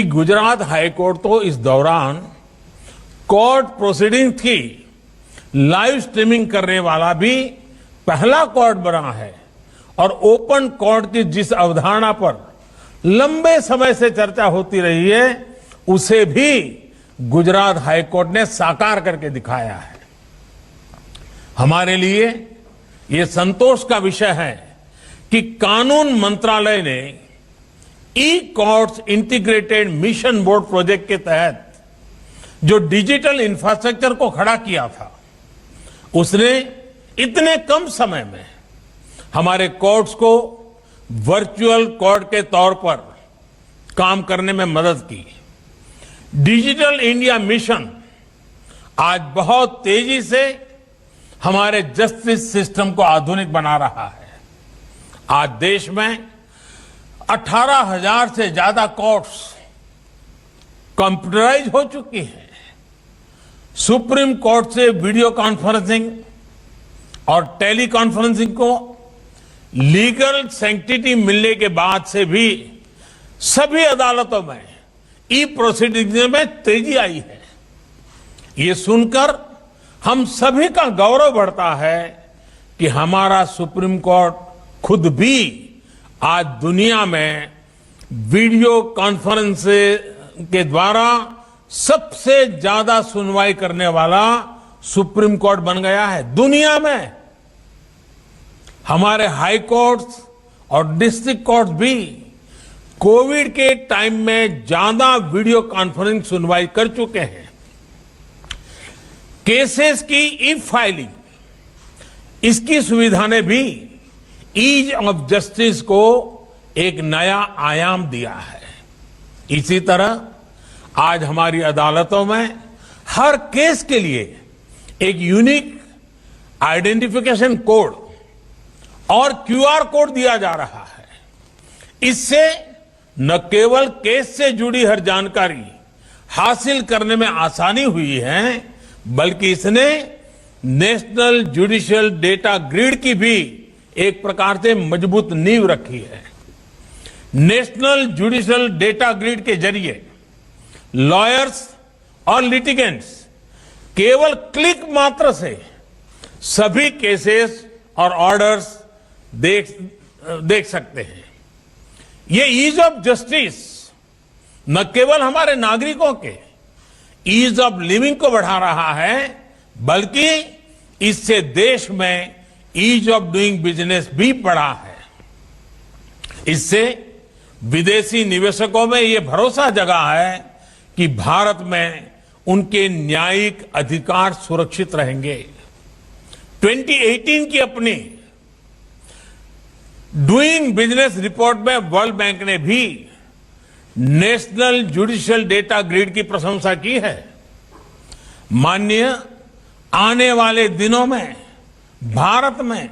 Gujarat high court तो इस दौरान कोर्ट प्रोसीडिंग की लाइव स्ट्रीमिंग करने वाला भी पहला कोर्ट बना है और ओपन कोर्ट की जिस अवधारणा पर लंबे समय से चर्चा होती रही है उसे भी गुजरात हाईकोर्ट ने साकार करके दिखाया है। हमारे लिए ये संतोष का विषय है कि कानून मंत्रालय ने e courts integrated mission board project के तहत जो डिजिटल इंफ्रास्ट्रक्चर को खड़ा किया था उसने इतने कम समय में हमारे कोर्ट्स को वर्चुअल कोर्ट के तौर पर काम करने में मदद की। डिजिटल इंडिया मिशन आज बहुत तेजी से हमारे जस्टिस सिस्टम को आधुनिक बना रहा है। आज देश में 18,000 से ज्यादा कोर्ट्स कंप्यूटराइज हो चुकी हैं। सुप्रीम कोर्ट से वीडियो कॉन्फ्रेंसिंग और टेली कॉन्फ्रेंसिंग को लीगल सैंक्टिटी मिलने के बाद से भी सभी अदालतों में ई प्रोसीडिंग में तेजी आई है। ये सुनकर हम सभी का गौरव बढ़ता है कि हमारा सुप्रीम कोर्ट खुद भी आज दुनिया में वीडियो कॉन्फ्रेंस के द्वारा सबसे ज्यादा सुनवाई करने वाला सुप्रीम कोर्ट बन गया है। दुनिया में हमारे हाई कोर्ट्स और डिस्ट्रिक्ट कोर्ट्स भी कोविड के टाइम में ज्यादा वीडियो कॉन्फ्रेंसिंग सुनवाई कर चुके हैं। केसेस की ई फाइलिंग इसकी सुविधा ने भी ईज ऑफ जस्टिस को एक नया आयाम दिया है। इसी तरह आज हमारी अदालतों में हर केस के लिए एक यूनिक आइडेंटिफिकेशन कोड और क्यूआर कोड दिया जा रहा है। इससे न केवल केस से जुड़ी हर जानकारी हासिल करने में आसानी हुई है बल्कि इसने नेशनल जुडिशियल डेटा ग्रिड की भी एक प्रकार से मजबूत नींव रखी है। नेशनल जुडिशियल डेटा ग्रिड के जरिए लॉयर्स और लिटिगेंट्स केवल क्लिक मात्र से सभी केसेस और ऑर्डर्स देख सकते हैं। ये ईज ऑफ जस्टिस न केवल हमारे नागरिकों के ईज ऑफ लिविंग को बढ़ा रहा है बल्कि इससे देश में ईज ऑफ डूइंग बिजनेस भी बढ़ा है। इससे विदेशी निवेशकों में ये भरोसा जगा है कि भारत में उनके न्यायिक अधिकार सुरक्षित रहेंगे। 2018 की अपनी डूइंग बिजनेस रिपोर्ट में वर्ल्ड बैंक ने भी नेशनल जुडिशियल डेटा ग्रिड की प्रशंसा की है। माननीय आने वाले दिनों में भारत में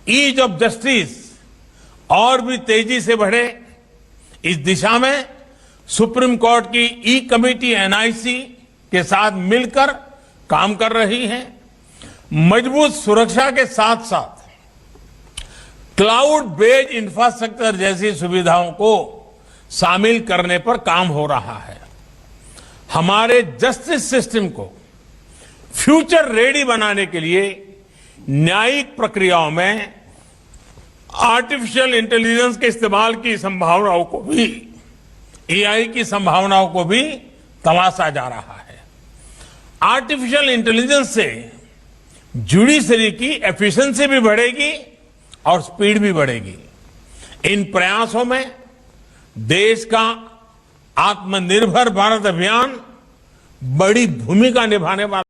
ईज ऑफ जस्टिस और भी तेजी से बढ़े इस दिशा में सुप्रीम कोर्ट की ई कमेटी एनआईसी के साथ मिलकर काम कर रही है। मजबूत सुरक्षा के साथ साथ क्लाउड बेस्ड इंफ्रास्ट्रक्चर जैसी सुविधाओं को शामिल करने पर काम हो रहा है। हमारे जस्टिस सिस्टम को फ्यूचर रेडी बनाने के लिए न्यायिक प्रक्रियाओं में आर्टिफिशियल इंटेलिजेंस के इस्तेमाल की संभावनाओं को भी एआई की संभावनाओं को भी तलाशा जा रहा है। आर्टिफिशियल इंटेलिजेंस से जुडिशरी की एफिशिएंसी भी बढ़ेगी और स्पीड भी बढ़ेगी। इन प्रयासों में देश का आत्मनिर्भर भारत अभियान बड़ी भूमिका निभाने वाला